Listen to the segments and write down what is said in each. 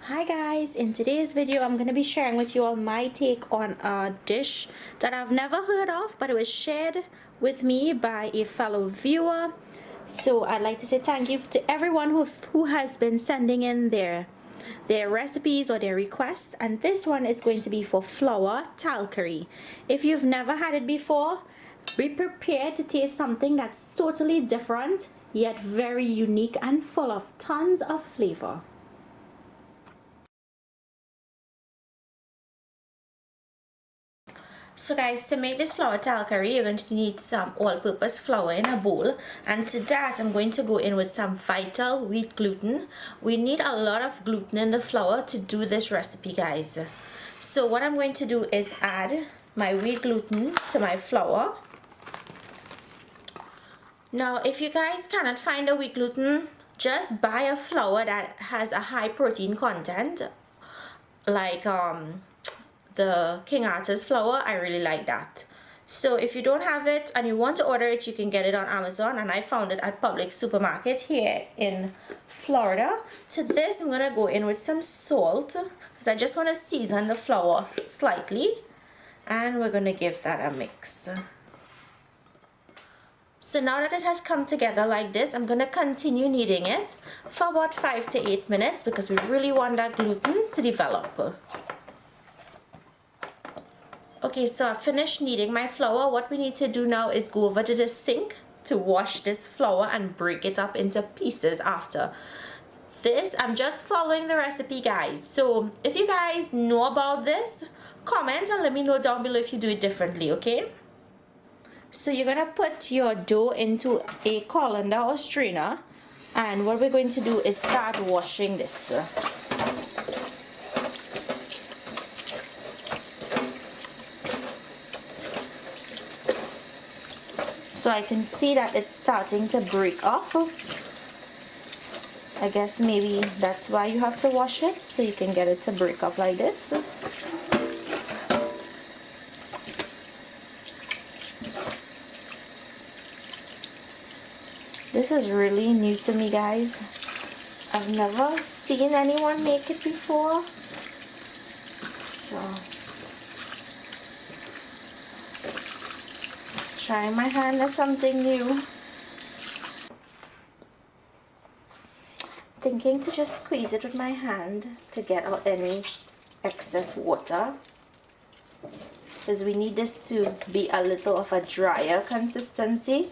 Hi guys, in today's video I'm going to be sharing with you all my take on a dish that I've never heard of, but it was shared with me by a fellow viewer. So I'd like to say thank you to everyone who has been sending in their recipes or their requests, and this one is going to be for flour Talkari. If you've never had it before, be prepared to taste something that's totally different yet very unique and full of tons of flavor. So guys, to make this flour Talkari, you're going to need some all-purpose flour in a bowl, and to that I'm going to go in with some vital wheat gluten. We need a lot of gluten in the flour to do this recipe, guys. So what I'm going to do is add my wheat gluten to my flour. Now if you guys cannot find a wheat gluten, just buy a flour that has a high protein content, like the King Arthur's flour. I really like that. So if you don't have it and you want to order it, you can get it on Amazon, and I found it at Public Supermarket here in Florida. To this I'm gonna go in with some salt because I just want to season the flour slightly, and we're gonna give that a mix. So now that it has come together like this, I'm gonna continue kneading it for about 5 to 8 minutes because we really want that gluten to develop. Okay, so I've finished kneading my flour. What we need to do now is go over to the sink to wash this flour and break it up into pieces after. This, I'm just following the recipe, guys. So if you guys know about this, comment and let me know down below if you do it differently, okay? So you're gonna put your dough into a colander or strainer, and what we're going to do is start washing this. So I can see that it's starting to break off. I guess maybe that's why you have to wash it, so you can get it to break up like this. This is really new to me, guys. I've never seen anyone make it before. So trying my hand at something new. Thinking to just squeeze it with my hand to get out any excess water, because we need this to be a little of a drier consistency.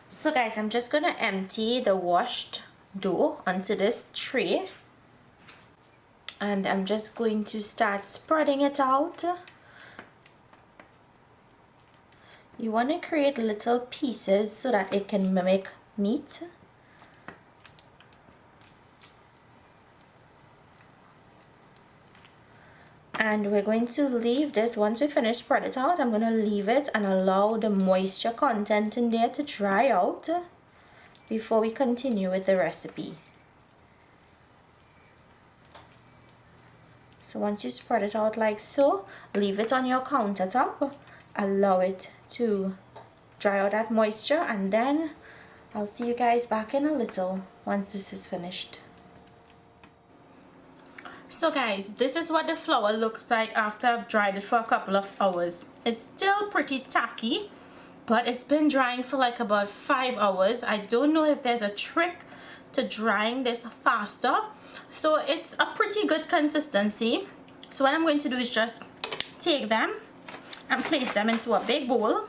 So guys, I'm just gonna empty the washed dough onto this tray, and I'm just going to start spreading it out. You want to create little pieces so that it can mimic meat. And we're going to leave this, once we finish spread it out, I'm going to leave it and allow the moisture content in there to dry out before we continue with the recipe. So once you spread it out like so, leave it on your countertop, allow it to dry out that moisture, and then I'll see you guys back in a little once this is finished. So guys, this is what the flour looks like after I've dried it for a couple of hours. It's still pretty tacky, but it's been drying for like about 5 hours. I don't know if there's a trick to drying this faster. So it's a pretty good consistency. So what I'm going to do is just take them and place them into a big bowl.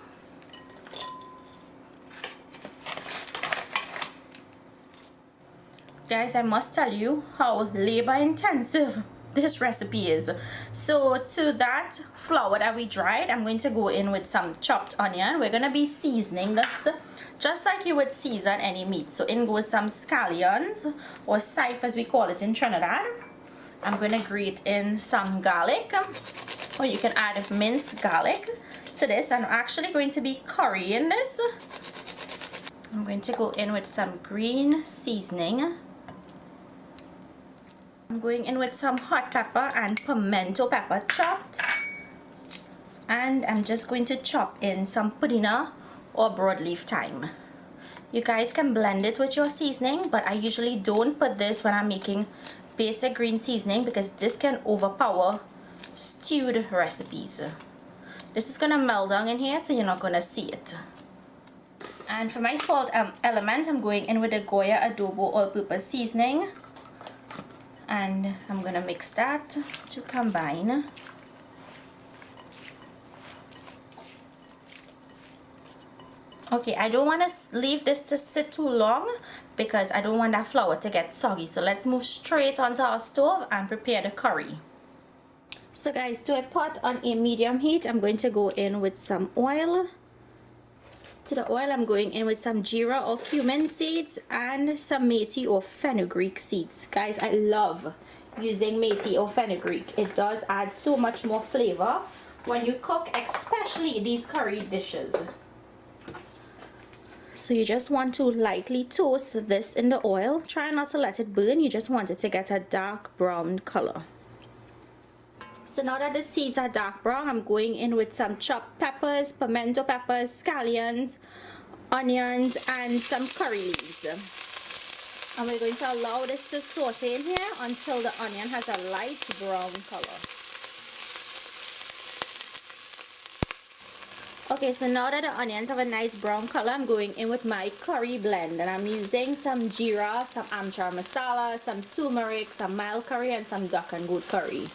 Guys, I must tell you how labor intensive this recipe is. So to that flour that we dried, I'm going to go in with some chopped onion. We're going to be seasoning this just like you would season any meat. So in goes some scallions, or sife as we call it in Trinidad. I'm going to grate in some garlic, or you can add minced garlic to this. I'm actually going to be currying this. I'm going to go in with some green seasoning. I'm going in with some hot pepper and pimento pepper chopped, and I'm just going to chop in some pudina or broadleaf thyme. You guys can blend it with your seasoning, but I usually don't put this when I'm making basic green seasoning because this can overpower stewed recipes. This is gonna melt down in here, so you're not gonna see it. And for my salt element, I'm going in with the Goya adobo all-purpose seasoning, and I'm gonna mix that to combine. Okay, I don't want to leave this to sit too long because I don't want that flour to get soggy. So let's move straight onto our stove and prepare the curry. So guys, to a pot on a medium heat, I'm going to go in with some oil. To the oil, I'm going in with some geera or cumin seeds and some methi or fenugreek seeds. Guys, I love using methi or fenugreek. It does add so much more flavor when you cook, especially these curry dishes. So you just want to lightly toast this in the oil. Try not to let it burn. You just want it to get a dark brown color. So now that the seeds are dark brown, I'm going in with some chopped peppers, pimento peppers, scallions, onions, and some curry leaves. And we're going to allow this to saute in here until the onion has a light brown color. Okay, so now that the onions have a nice brown color, I'm going in with my curry blend, and I'm using some geera, some amchar massala, some turmeric, some mild curry, and some duck and goat curry.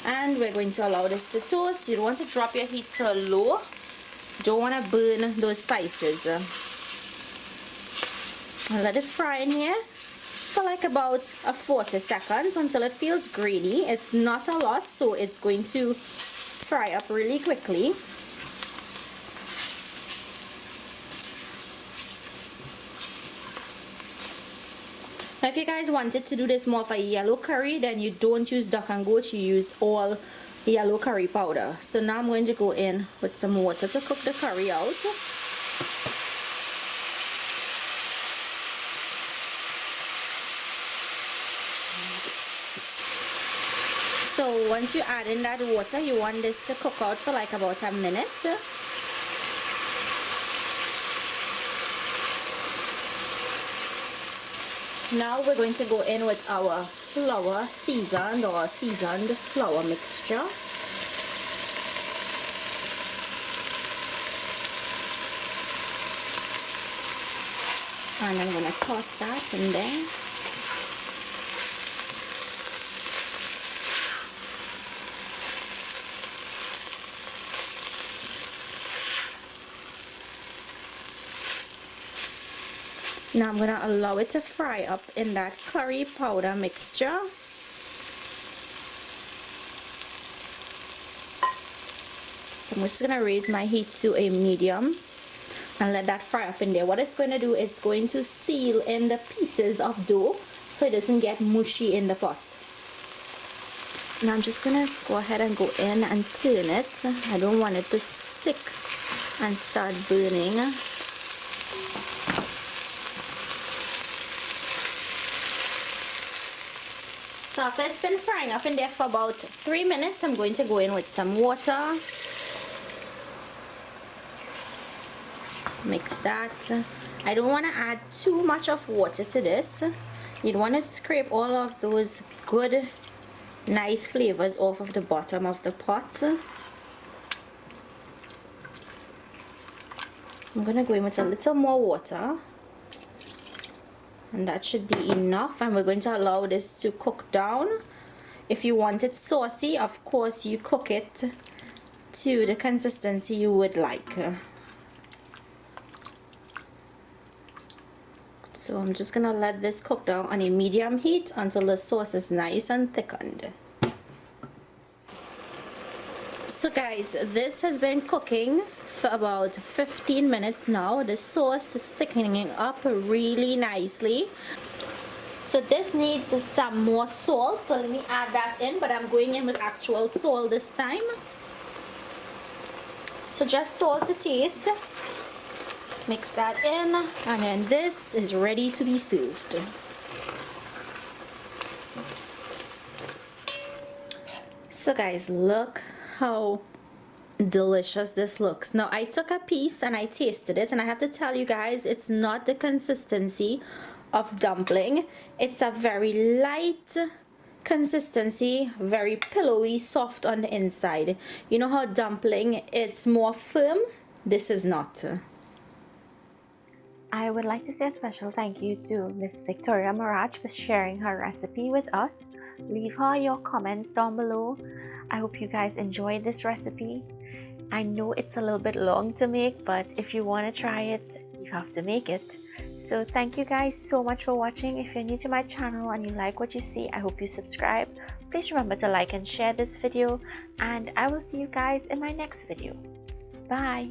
And we're going to allow this to toast. You don't want to drop your heat to low. Don't want to burn those spices. I'll let it fry in here for like about 40 seconds until it feels grainy. It's not a lot, so it's going to fry up really quickly. Now if you guys wanted to do this more of a yellow curry, then you don't use duck and goat, you use all yellow curry powder. So now I'm going to go in with some water to cook the curry out. So once you add in that water, you want this to cook out for like about a minute. Now we're going to go in with our flour seasoned or seasoned flour mixture. And I'm going to toss that in there. Now I'm going to allow it to fry up in that curry powder mixture. So I'm just going to raise my heat to a medium and let that fry up in there. What it's going to do, it's going to seal in the pieces of dough so it doesn't get mushy in the pot. Now I'm just going to go ahead and go in and turn it. I don't want it to stick and start burning. So after it's been frying up in there for about 3 minutes, I'm going to go in with some water. Mix that. I don't want to add too much of water to this. You'd want to scrape all of those good, nice flavors off of the bottom of the pot. I'm going to go in with a little more water. And that should be enough, and we're going to allow this to cook down. If you want it saucy, of course you cook it to the consistency you would like. So I'm just gonna let this cook down on a medium heat until the sauce is nice and thickened. So guys, this has been cooking for about 15 minutes now. The sauce is thickening up really nicely. So this needs some more salt, so let me add that in, but I'm going in with actual salt this time. So just salt to taste. Mix that in, and then this is ready to be served. So guys, look how delicious this looks. Now I took a piece and I tasted it, and I have to tell you guys, it's not the consistency of dumpling. It's a very light consistency, very pillowy, soft on the inside. You know how dumpling, it's more firm? This is not. I would like to say a special thank you to Miss Victoria Maraj for sharing her recipe with us. Leave her your comments down below. I hope you guys enjoyed this recipe. I know it's a little bit long to make, but if you want to try it, you have to make it. So thank you guys so much for watching. If you're new to my channel and you like what you see, I hope you subscribe. Please remember to like and share this video, and I will see you guys in my next video. Bye.